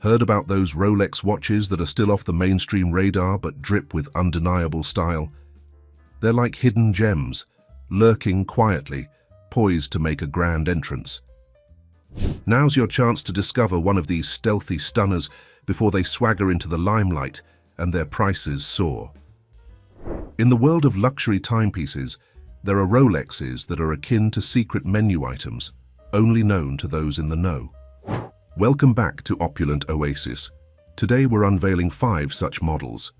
Heard about those Rolex watches that are still off the mainstream radar but drip with undeniable style? They're like hidden gems, lurking quietly, poised to make a grand entrance. Now's your chance to discover one of these stealthy stunners before they swagger into the limelight and their prices soar. In the world of luxury timepieces, there are Rolexes that are akin to secret menu items, only known to those in the know. Welcome back to Opulent Oasis. Today we're unveiling 5 such models.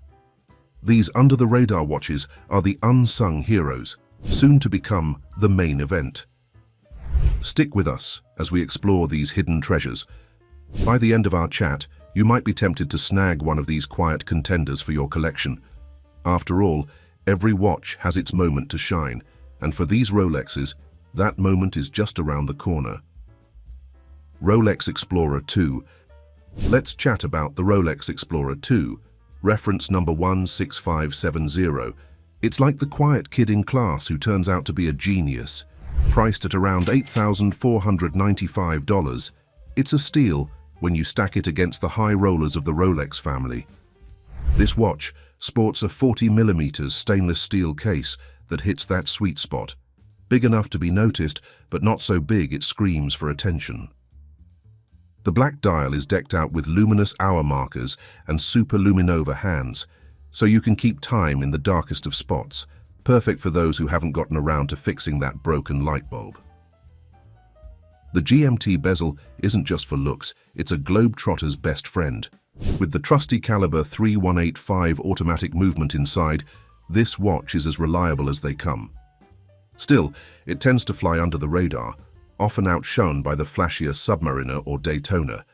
These under-the-radar watches are the unsung heroes, soon to become the main event. Stick with us as we explore these hidden treasures. By the end of our chat, you might be tempted to snag one of these quiet contenders for your collection. After all, every watch has its moment to shine, and for these Rolexes, that moment is just around the corner. Rolex Explorer 2. Let's chat about the Rolex Explorer 2, reference number 16570. It's like the quiet kid in class who turns out to be a genius. Priced at around $8,495, it's a steal when you stack it against the high rollers of the Rolex family. This watch sports a 40mm stainless steel case that hits that sweet spot. Big enough to be noticed, but not so big it screams for attention. The black dial is decked out with luminous hour markers and superluminova hands, so you can keep time in the darkest of spots, perfect for those who haven't gotten around to fixing that broken light bulb. The GMT bezel isn't just for looks, it's a globetrotter's best friend. With the trusty caliber 3185 automatic movement inside, this watch is as reliable as they come. Still, it tends to fly under the radar, often outshone by the flashier Submariner or Daytona.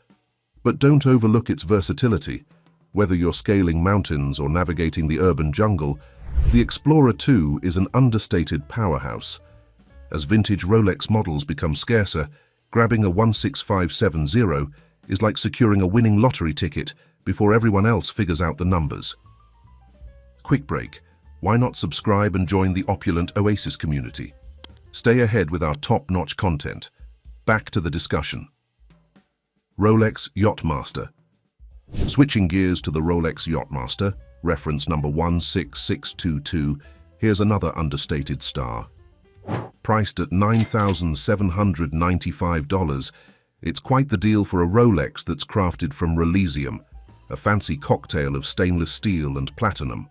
But don't overlook its versatility. Whether you're scaling mountains or navigating the urban jungle, the Explorer 2 is an understated powerhouse. As vintage Rolex models become scarcer, grabbing a 16570 is like securing a winning lottery ticket before everyone else figures out the numbers. Quick break. Why not subscribe and join the Opulent Oasis community? Stay ahead with our top-notch content. Back to the discussion. Rolex Yachtmaster. Switching gears to the Rolex Yachtmaster, reference number 16622, here's another understated star. Priced at $9,795, it's quite the deal for a Rolex that's crafted from Rolexium, a fancy cocktail of stainless steel and platinum.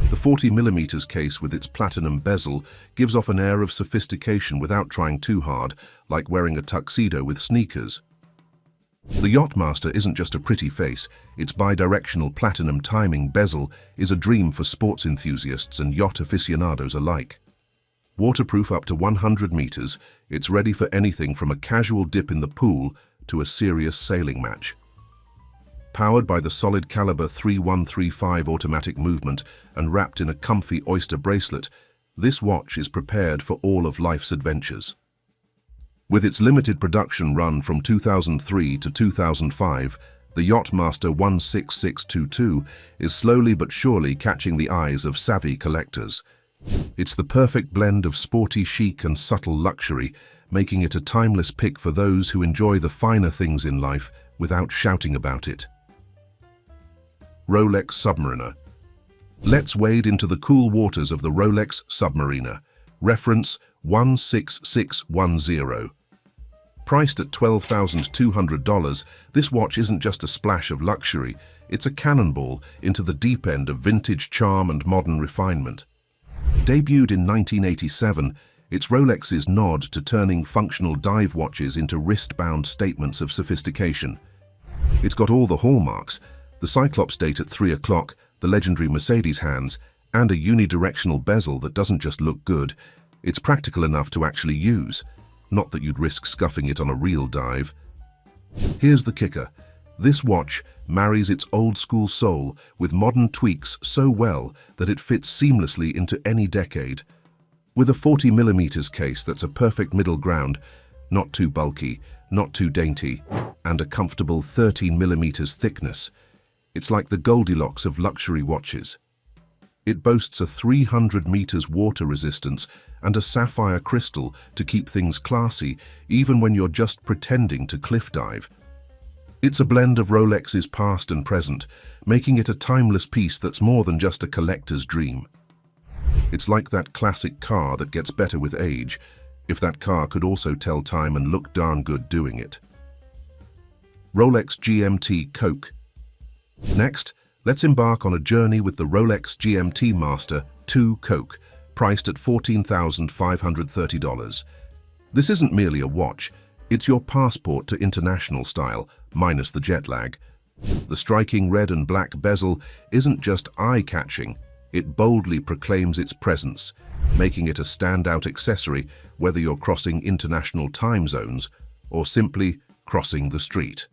The 40mm case with its platinum bezel gives off an air of sophistication without trying too hard, like wearing a tuxedo with sneakers. The Yachtmaster isn't just a pretty face, its bidirectional platinum timing bezel is a dream for sports enthusiasts and yacht aficionados alike. Waterproof up to 100 meters, it's ready for anything from a casual dip in the pool to a serious sailing match. Powered by the solid caliber 3135 automatic movement and wrapped in a comfy oyster bracelet, this watch is prepared for all of life's adventures. With its limited production run from 2003 to 2005, the Yachtmaster 16622 is slowly but surely catching the eyes of savvy collectors. It's the perfect blend of sporty chic and subtle luxury, making it a timeless pick for those who enjoy the finer things in life without shouting about it. Rolex Submariner. Let's wade into the cool waters of the Rolex Submariner, reference 16610. Priced at $12,200, this watch isn't just a splash of luxury, it's a cannonball into the deep end of vintage charm and modern refinement. Debuted in 1987, it's Rolex's nod to turning functional dive watches into wrist-bound statements of sophistication. It's got all the hallmarks: the Cyclops date at 3 o'clock, the legendary Mercedes hands, and a unidirectional bezel that doesn't just look good, it's practical enough to actually use. Not that you'd risk scuffing it on a real dive. Here's the kicker. This watch marries its old-school soul with modern tweaks so well that it fits seamlessly into any decade. With a 40mm case that's a perfect middle ground, not too bulky, not too dainty, and a comfortable 13mm thickness, it's like the Goldilocks of luxury watches. It boasts a 300 meters water resistance and a sapphire crystal to keep things classy even when you're just pretending to cliff dive. It's a blend of Rolex's past and present, making it a timeless piece that's more than just a collector's dream. It's like that classic car that gets better with age, if that car could also tell time and look darn good doing it. Rolex GMT Coke. Next, let's embark on a journey with the Rolex GMT Master 2 Coke, priced at $14,530. This isn't merely a watch, it's your passport to international style, minus the jet lag. The striking red and black bezel isn't just eye-catching, it boldly proclaims its presence, making it a standout accessory whether you're crossing international time zones or simply crossing the street.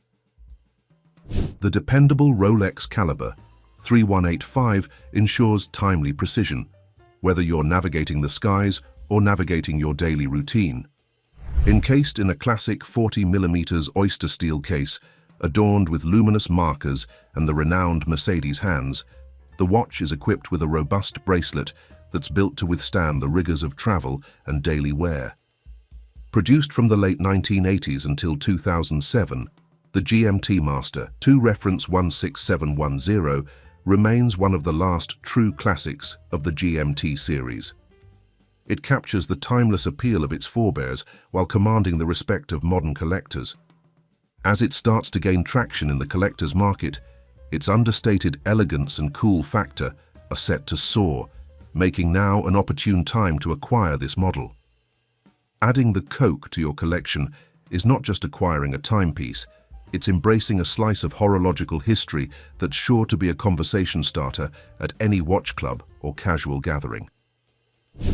The dependable Rolex caliber 3185 ensures timely precision, whether you're navigating the skies or navigating your daily routine. Encased in a classic 40mm oyster steel case, adorned with luminous markers and the renowned Mercedes hands, the watch is equipped with a robust bracelet that's built to withstand the rigors of travel and daily wear. Produced from the late 1980s until 2007, the GMT Master 2 Reference 16710 remains one of the last true classics of the GMT series. It captures the timeless appeal of its forebears while commanding the respect of modern collectors. As it starts to gain traction in the collector's market, its understated elegance and cool factor are set to soar, making now an opportune time to acquire this model. Adding the Coke to your collection is not just acquiring a timepiece, it's embracing a slice of horological history that's sure to be a conversation starter at any watch club or casual gathering.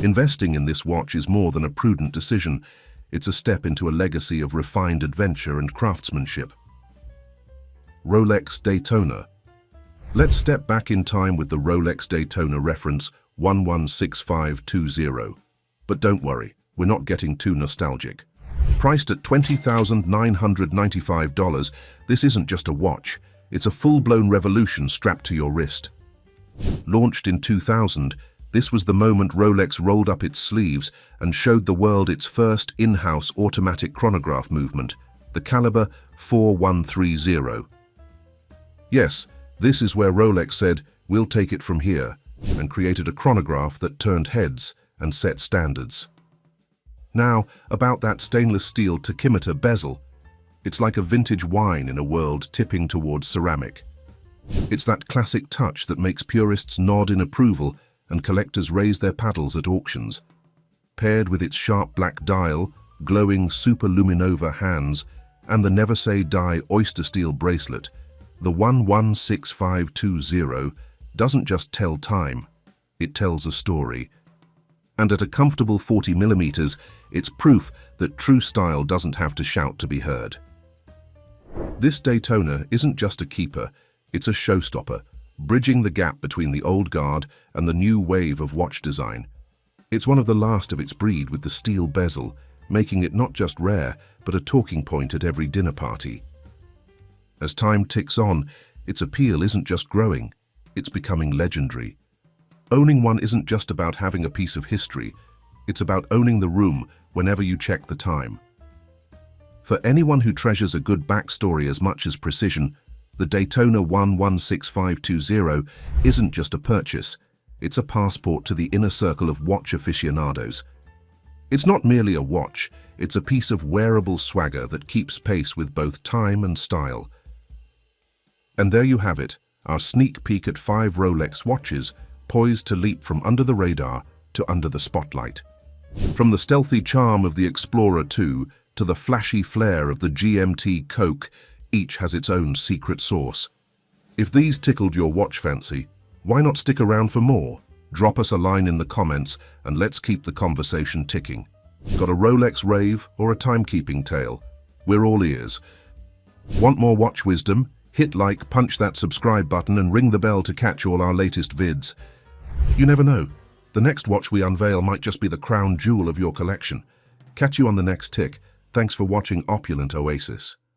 Investing in this watch is more than a prudent decision, it's a step into a legacy of refined adventure and craftsmanship. Rolex Daytona. Let's step back in time with the Rolex Daytona reference 116520. But don't worry, we're not getting too nostalgic. Priced at $20,995, this isn't just a watch, it's a full-blown revolution strapped to your wrist. Launched in 2000, this was the moment Rolex rolled up its sleeves and showed the world its first in-house automatic chronograph movement, the caliber 4130. Yes, this is where Rolex said, "We'll take it from here," and created a chronograph that turned heads and set standards. Now, about that stainless steel tachymeter bezel, it's like a vintage wine in a world tipping towards ceramic. It's that classic touch that makes purists nod in approval and collectors raise their paddles at auctions. Paired with its sharp black dial, glowing superluminova hands, and the never say die oyster steel bracelet, the 116520 doesn't just tell time, it tells a story. And at a comfortable 40mm, it's proof that true style doesn't have to shout to be heard. This Daytona isn't just a keeper, it's a showstopper, bridging the gap between the old guard and the new wave of watch design. It's one of the last of its breed with the steel bezel, making it not just rare, but a talking point at every dinner party. As time ticks on, its appeal isn't just growing, it's becoming legendary. Owning one isn't just about having a piece of history, it's about owning the room whenever you check the time. For anyone who treasures a good backstory as much as precision, the Daytona 116520 isn't just a purchase, it's a passport to the inner circle of watch aficionados. It's not merely a watch, it's a piece of wearable swagger that keeps pace with both time and style. And there you have it, our sneak peek at 5 Rolex watches, poised to leap from under the radar to under the spotlight. From the stealthy charm of the Explorer 2 to the flashy flair of the GMT Coke, each has its own secret sauce. If these tickled your watch fancy, why not stick around for more? Drop us a line in the comments and let's keep the conversation ticking. Got a Rolex rave or a timekeeping tale? We're all ears. Want more watch wisdom? Hit like, punch that subscribe button and ring the bell to catch all our latest vids. You never know, the next watch we unveil might just be the crown jewel of your collection. Catch you on the next tick. Thanks for watching Opulent Oasis.